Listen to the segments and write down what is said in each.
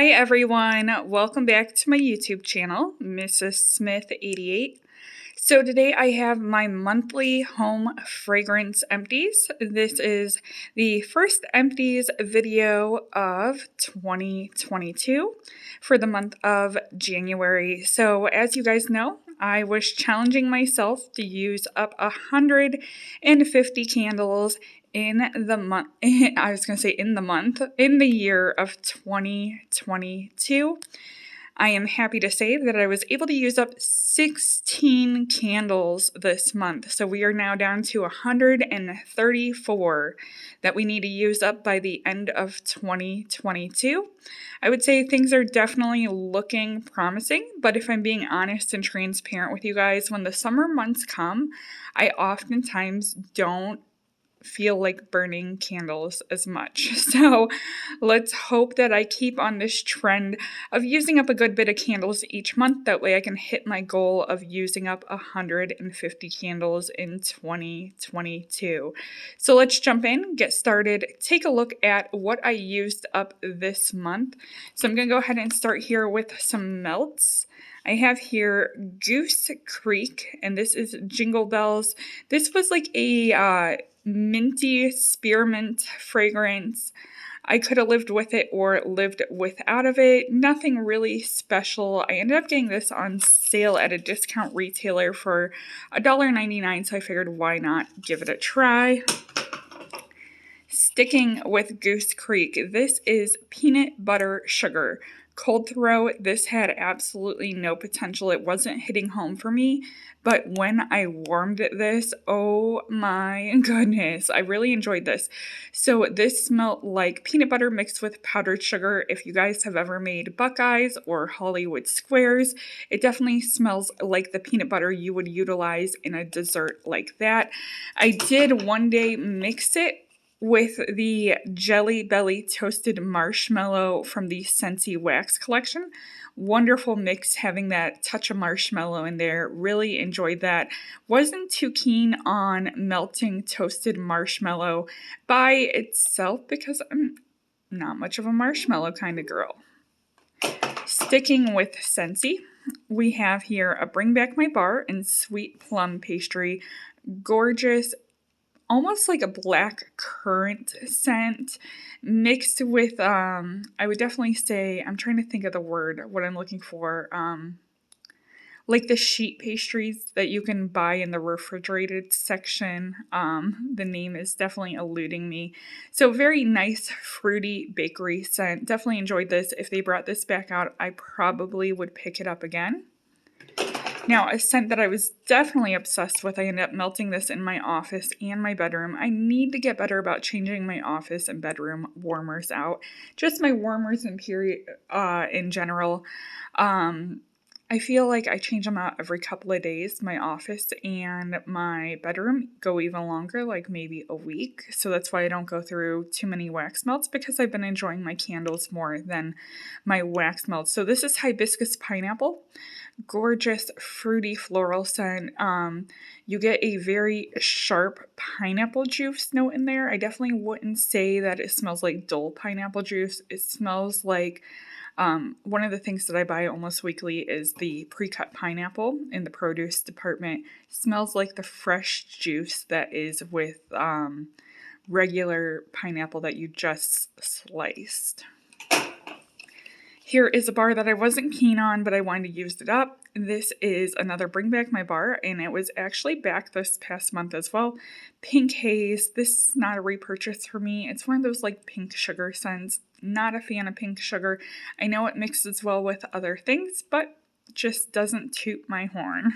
Hi everyone, welcome back to my YouTube channel, Mrs. Smith 88. So today I have my monthly home fragrance empties. This is the first empties video of 2022 for the month of January. So as you guys know, I was challenging myself to use up 150 candles in the month, in the year of 2022. I am happy to say that I was able to use up 16 candles this month. So we are now down to 134 that we need to use up by the end of 2022. I would say things are definitely looking promising, but if I'm being honest and transparent with you guys, when the summer months come, I oftentimes don't feel like burning candles as much. So let's hope that I keep on this trend of using up a good bit of candles each month. That way I can hit my goal of using up 150 candles in 2022. So let's jump in, get started, take a look at what I used up this month. So I'm going to go ahead and start here with some melts. I have here Goose Creek, and this is Jingle Bells. This was like a minty spearmint fragrance. I could have lived with it or lived without of it. Nothing really special. I ended up getting this on sale at a discount retailer for $1.99, so I figured why not give it a try. Sticking with Goose Creek, this is Peanut Butter Sugar. Cold throw, this had absolutely no potential. It wasn't hitting home for me, but when I warmed this, oh my goodness, I really enjoyed this. So this smelled like peanut butter mixed with powdered sugar. If you guys have ever made Buckeyes or Hollywood Squares, it definitely smells like the peanut butter you would utilize in a dessert like that. I did one day mix it with the Jelly Belly Toasted Marshmallow from the Scentsy Wax Collection. Wonderful mix, having that touch of marshmallow in there. Really enjoyed that. Wasn't too keen on melting toasted marshmallow by itself because I'm not much of a marshmallow kind of girl. Sticking with Scentsy, we have here a Bring Back My Bar in Sweet Plum Pastry. Gorgeous, almost like a black currant scent mixed with, I would definitely say, I'm trying to think of the word, what I'm looking for, like the sheet pastries that you can buy in the refrigerated section. The name is definitely eluding me. So very nice fruity bakery scent. Definitely enjoyed this. If they brought this back out, I probably would pick it up again. Now, a scent that I was definitely obsessed with, I ended up melting this in my office and my bedroom. I need to get better about changing my office and bedroom warmers out. Just my warmers in general. I feel like I change them out every couple of days. My office and my bedroom go even longer, like maybe a week. So that's why I don't go through too many wax melts, because I've been enjoying my candles more than my wax melts. So this is Hibiscus Pineapple. Gorgeous fruity floral scent. You get a very sharp pineapple juice note in there. I definitely wouldn't say that it smells like dull pineapple juice. It smells like one of the things that I buy almost weekly is the pre-cut pineapple in the produce department. It smells like the fresh juice that is with regular pineapple that you just sliced. Here is a bar that I wasn't keen on, but I wanted to use it up. This is another Bring Back My Bar, and it was actually back this past month as well. Pink Haze. This is not a repurchase for me. It's one of those like pink sugar scents. Not a fan of pink sugar. I know it mixes well with other things, but just doesn't toot my horn.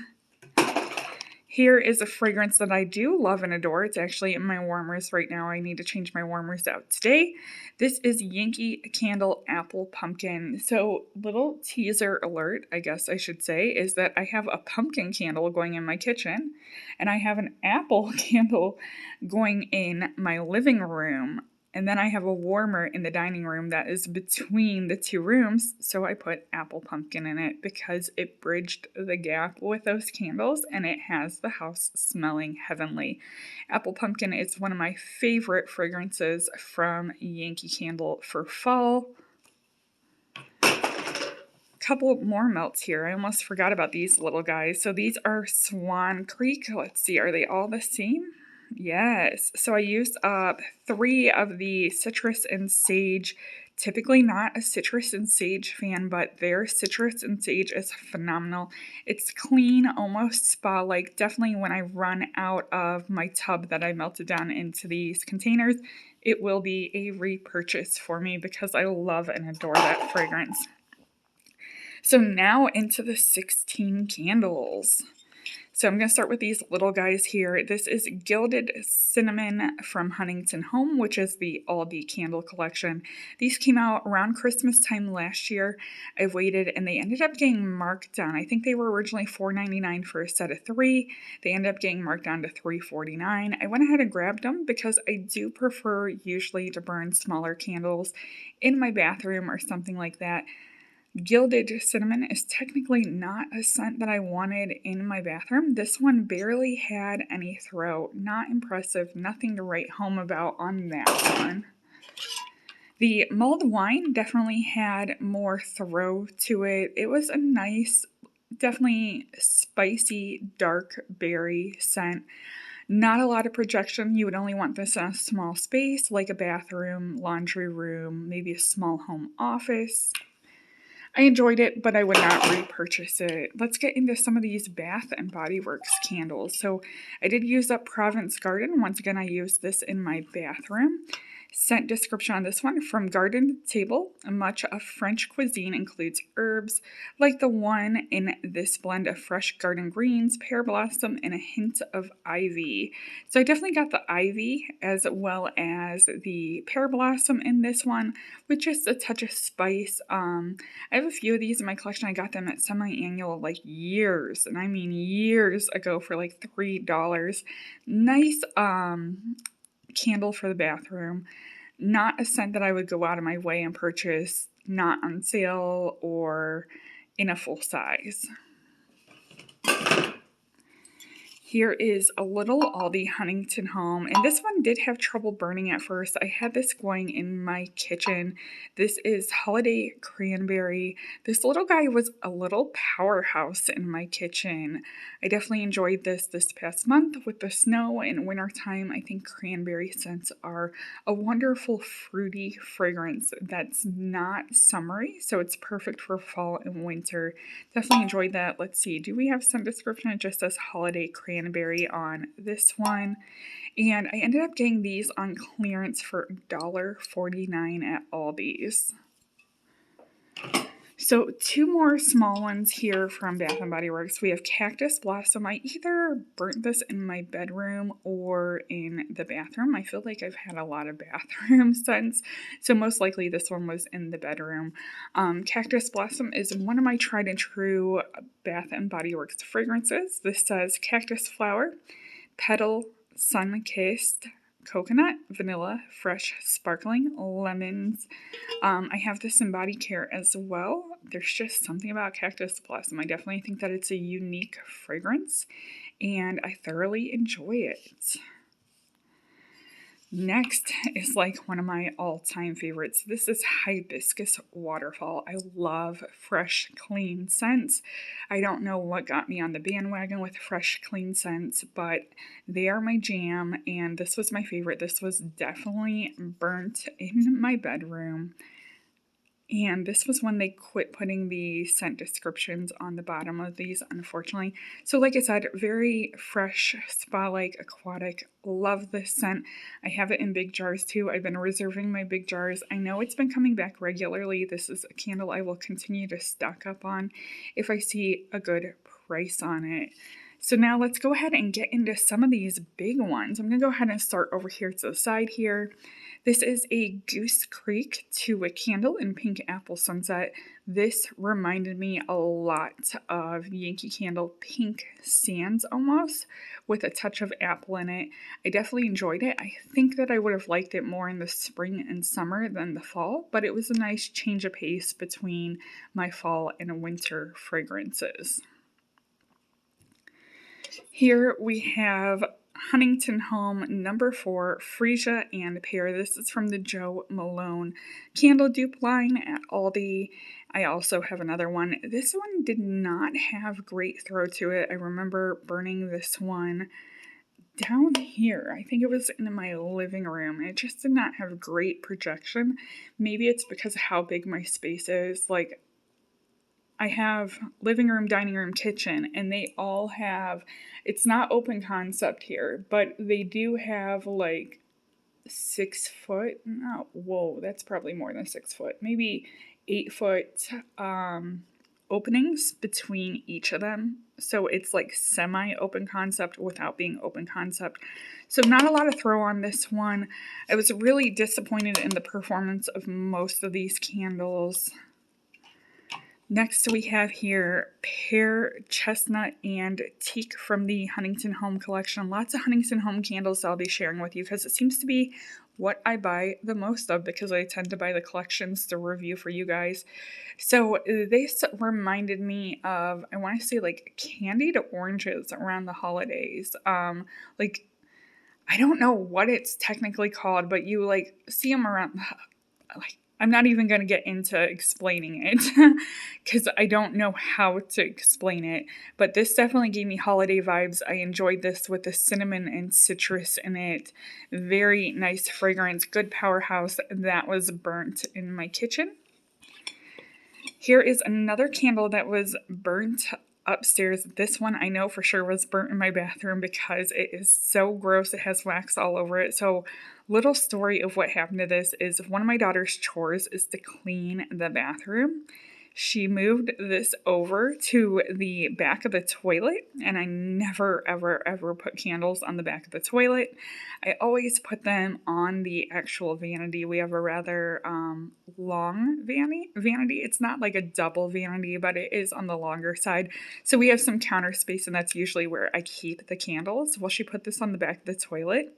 Here is a fragrance that I do love and adore. It's actually in my warmers right now. I need to change my warmers out today. This is Yankee Candle Apple Pumpkin. So little teaser alert, I guess I should say, is that I have a pumpkin candle going in my kitchen, and I have an apple candle going in my living room. And then I have a warmer in the dining room that is between the two rooms, so I put apple pumpkin in it because it bridged the gap with those candles and it has the house smelling heavenly. Apple pumpkin is one of my favorite fragrances from Yankee Candle for fall. Couple more melts here. I almost forgot about these little guys. So these are Swan Creek. Let's see, are they all the same? Yes. So I used up 3 of the citrus and sage. Typically not a citrus and sage fan, but their citrus and sage is phenomenal. It's clean, almost spa-like. Definitely when I run out of my tub that I melted down into these containers, it will be a repurchase for me because I love and adore that fragrance. So now into the 16 candles. So I'm going to start with these little guys here. This is Gilded Cinnamon from Huntington Home, which is the Aldi candle collection. These came out around Christmas time last year. I waited and they ended up getting marked down. I think they were originally $4.99 for a set of 3. They ended up getting marked down to $3.49. I went ahead and grabbed them because I do prefer usually to burn smaller candles in my bathroom or something like that. Gilded Cinnamon is technically not a scent that I wanted in my bathroom. This one barely had any throw. Not impressive. Nothing to write home about on that one. The mulled wine definitely had more throw to it. It was a nice, definitely spicy, dark berry scent. Not a lot of projection. You would only want this in a small space like a bathroom, laundry room, maybe a small home office. I enjoyed it, but I would not repurchase it. Let's get into some of these Bath and Body Works candles. So I did use up Provence Garden. Once again, I used this in my bathroom. Scent description on this one: from garden to table, much of French cuisine includes herbs, like the one in this blend of fresh garden greens, pear blossom, and a hint of ivy. So I definitely got the ivy as well as the pear blossom in this one, with just a touch of spice. I have a few of these in my collection. I got them at semi-annual like years, and I mean years ago for like $3. Nice candle for the bathroom. Not a scent that I would go out of my way and purchase, not on sale or in a full size. Here is a little Aldi Huntington Home, and this one did have trouble burning at first. I had this going in my kitchen. This is Holiday Cranberry. This little guy was a little powerhouse in my kitchen. I definitely enjoyed this past month with the snow and wintertime. I think cranberry scents are a wonderful fruity fragrance that's not summery, so it's perfect for fall and winter. Definitely enjoyed that. Let's see, do we have some description? It just says Holiday Cranberry on this one, and I ended up getting these on clearance for $1.49 at Aldi's. So 2 more small ones here from Bath & Body Works. We have Cactus Blossom. I either burnt this in my bedroom or in the bathroom. I feel like I've had a lot of bathroom scents, so most likely this one was in the bedroom. Cactus Blossom is one of my tried and true Bath & Body Works fragrances. This says cactus flower, petal, sun-kissed, coconut, vanilla, fresh, sparkling, lemons. I have this in body care as well. There's just something about Cactus Blossom. I definitely think that it's a unique fragrance, and I thoroughly enjoy it. Next is like one of my all-time favorites. This is Hibiscus Waterfall. I love fresh, clean scents. I don't know what got me on the bandwagon with fresh, clean scents, but they are my jam, and this was my favorite. This was definitely burnt in my bedroom. And this was when they quit putting the scent descriptions on the bottom of these, unfortunately. So like I said, very fresh, spa-like, aquatic. Love this scent. I have it in big jars too. I've been reserving my big jars. I know it's been coming back regularly. This is a candle I will continue to stock up on if I see a good price on it. So now let's go ahead and get into some of these big ones. I'm going to go ahead and start over here to the side here. This is a Goose Creek 2-wick candle in Pink Apple Sunset. This reminded me a lot of Yankee Candle Pink Sands almost, with a touch of apple in it. I definitely enjoyed it. I think that I would have liked it more in the spring and summer than the fall, but it was a nice change of pace between my fall and winter fragrances. Here we have Huntington Home number 4, Freesia and Pear. This is from the Joe Malone candle dupe line at Aldi. I also have another one. This one did not have great throw to it. I remember burning this one down here. I think it was in my living room. It just did not have great projection. Maybe it's because of how big my space is. Like, I have living room, dining room, kitchen, and they all have, it's not open concept here, but they do have like 6 foot, no, whoa, that's probably more than 6 foot, maybe 8 foot openings between each of them. So it's like semi open concept without being open concept. So not a lot of throw on this one. I was really disappointed in the performance of most of these candles. Next we have here Pear, Chestnut, and Teak from the Huntington Home collection. Lots of Huntington Home candles I'll be sharing with you because it seems to be what I buy the most of because I tend to buy the collections to review for you guys. So this reminded me of, I want to say like candied oranges around the holidays. Like, I don't know what it's technically called, but you like see them around, like, I'm not even going to get into explaining it because I don't know how to explain it, but this definitely gave me holiday vibes. I enjoyed this with the cinnamon and citrus in it. Very nice fragrance, good powerhouse. That was burnt in my kitchen. Here is another candle that was burnt upstairs. This one I know for sure was burnt in my bathroom because it is so gross. It has wax all over it. So little story of what happened to this is one of my daughter's chores is to clean the bathroom. She moved this over to the back of the toilet, and I never, ever, ever put candles on the back of the toilet. I always put them on the actual vanity. We have a rather long vanity. It's not like a double vanity, but it is on the longer side. So we have some counter space, and that's usually where I keep the candles. Well, she put this on the back of the toilet.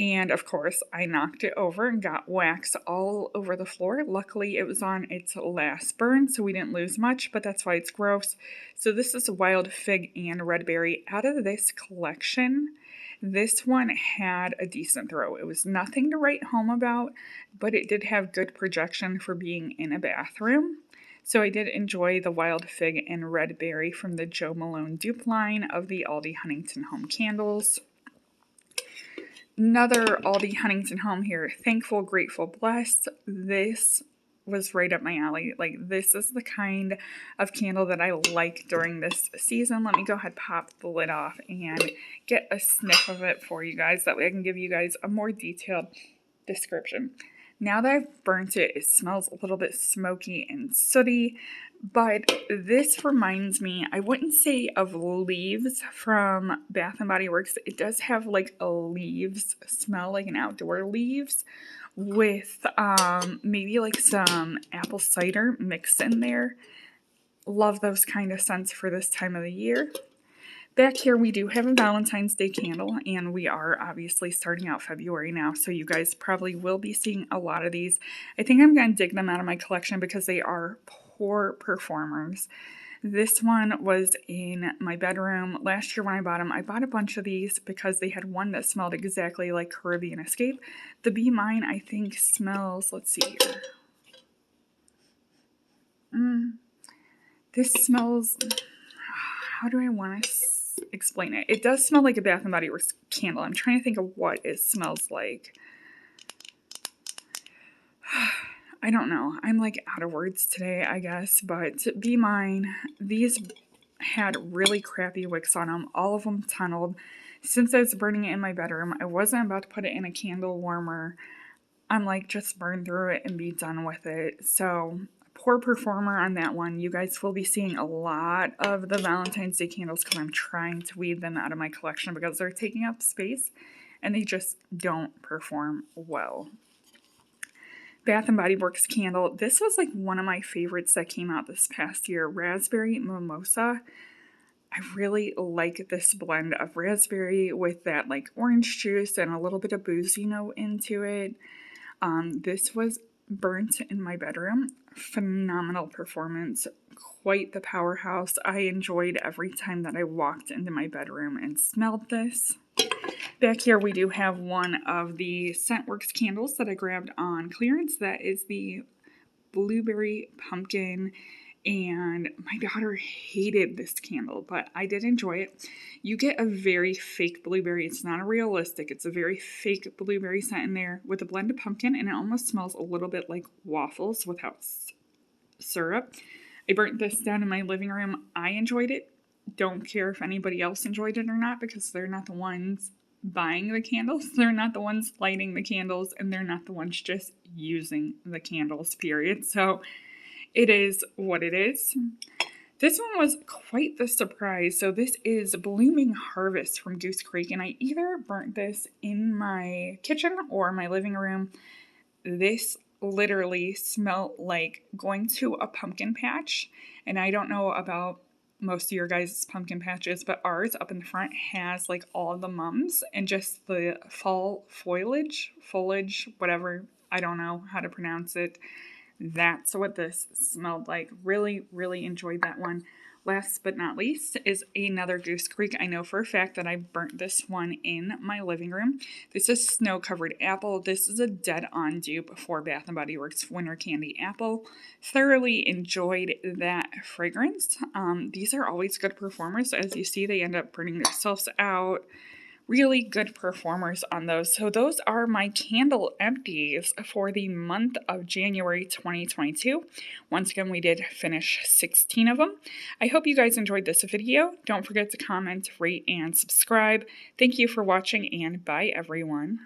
And of course, I knocked it over and got wax all over the floor. Luckily, it was on its last burn, so we didn't lose much, but that's why it's gross. So this is Wild Fig and Red Berry. Out of this collection, this one had a decent throw. It was nothing to write home about, but it did have good projection for being in a bathroom. So I did enjoy the Wild Fig and Red Berry from the Joe Malone dupe line of the Aldi Huntington Home candles. Another Aldi Huntington Home here. Thankful, Grateful, Blessed. This was right up my alley. Like, this is the kind of candle that I like during this season. Let me go ahead, pop the lid off, and get a sniff of it for you guys. That way I can give you guys a more detailed description. Now that I've burnt it, it smells a little bit smoky and sooty, but this reminds me, I wouldn't say of Leaves from Bath & Body Works. It does have like a leaves smell, like an outdoor leaves, with maybe like some apple cider mixed in there. Love those kind of scents for this time of the year. Back here we do have a Valentine's Day candle, and we are obviously starting out February now, so you guys probably will be seeing a lot of these. I think I'm going to dig them out of my collection because they are poor performers. This one was in my bedroom. Last year when I bought a bunch of these because they had one that smelled exactly like Caribbean Escape. The Be Mine, I think, smells, let's see here. This smells, how do I want to explain it? It does smell like a Bath & Body Works candle. I'm trying to think of what it smells like. I don't know. I'm like out of words today, I guess, but Be Mine, these had really crappy wicks on them. All of them tunneled. Since I was burning it in my bedroom, I wasn't about to put it in a candle warmer. I'm like, just burn through it and be done with it. So poor performer on that one. You guys will be seeing a lot of the Valentine's Day candles because I'm trying to weed them out of my collection because they're taking up space and they just don't perform well. Bath & Body Works candle. This was like one of my favorites that came out this past year. Raspberry Mimosa. I really like this blend of raspberry with that like orange juice and a little bit of boozy note into it. This was burnt in my bedroom. Phenomenal performance. Quite the powerhouse. I enjoyed every time that I walked into my bedroom and smelled this. Back here we do have one of the Scentworks candles that I grabbed on clearance. That is the blueberry pumpkin, and my daughter hated this candle, but I did enjoy it. You get a very fake blueberry. It's not a realistic. It's a very fake blueberry scent in there with a blend of pumpkin, and it almost smells a little bit like waffles without syrup. I burnt this down in my living room. I enjoyed it. Don't care if anybody else enjoyed it or not, because they're not the ones buying the candles. They're not the ones lighting the candles, and they're not the ones just using the candles, period. So it is what it is. This one was quite the surprise. So this is Blooming Harvest from Goose Creek, and I either burnt this in my kitchen or my living room. This literally smelled like going to a pumpkin patch, and I don't know about most of your guys' pumpkin patches, but ours up in the front has like all the mums and just the fall foliage, whatever, I don't know how to pronounce it. That's what this smelled like. Really, really enjoyed that one. Last but not least is another Goose Creek. I know for a fact that I burnt this one in my living room. This is Snow Covered Apple. This is a dead-on dupe for Bath & Body Works Winter Candy Apple. Thoroughly enjoyed that fragrance. These are always good performers. As you see, they end up burning themselves out. Really good performers on those. So those are my candle empties for the month of January 2022. Once again, we did finish 16 of them. I hope you guys enjoyed this video. Don't forget to comment, rate, and subscribe. Thank you for watching, and bye everyone.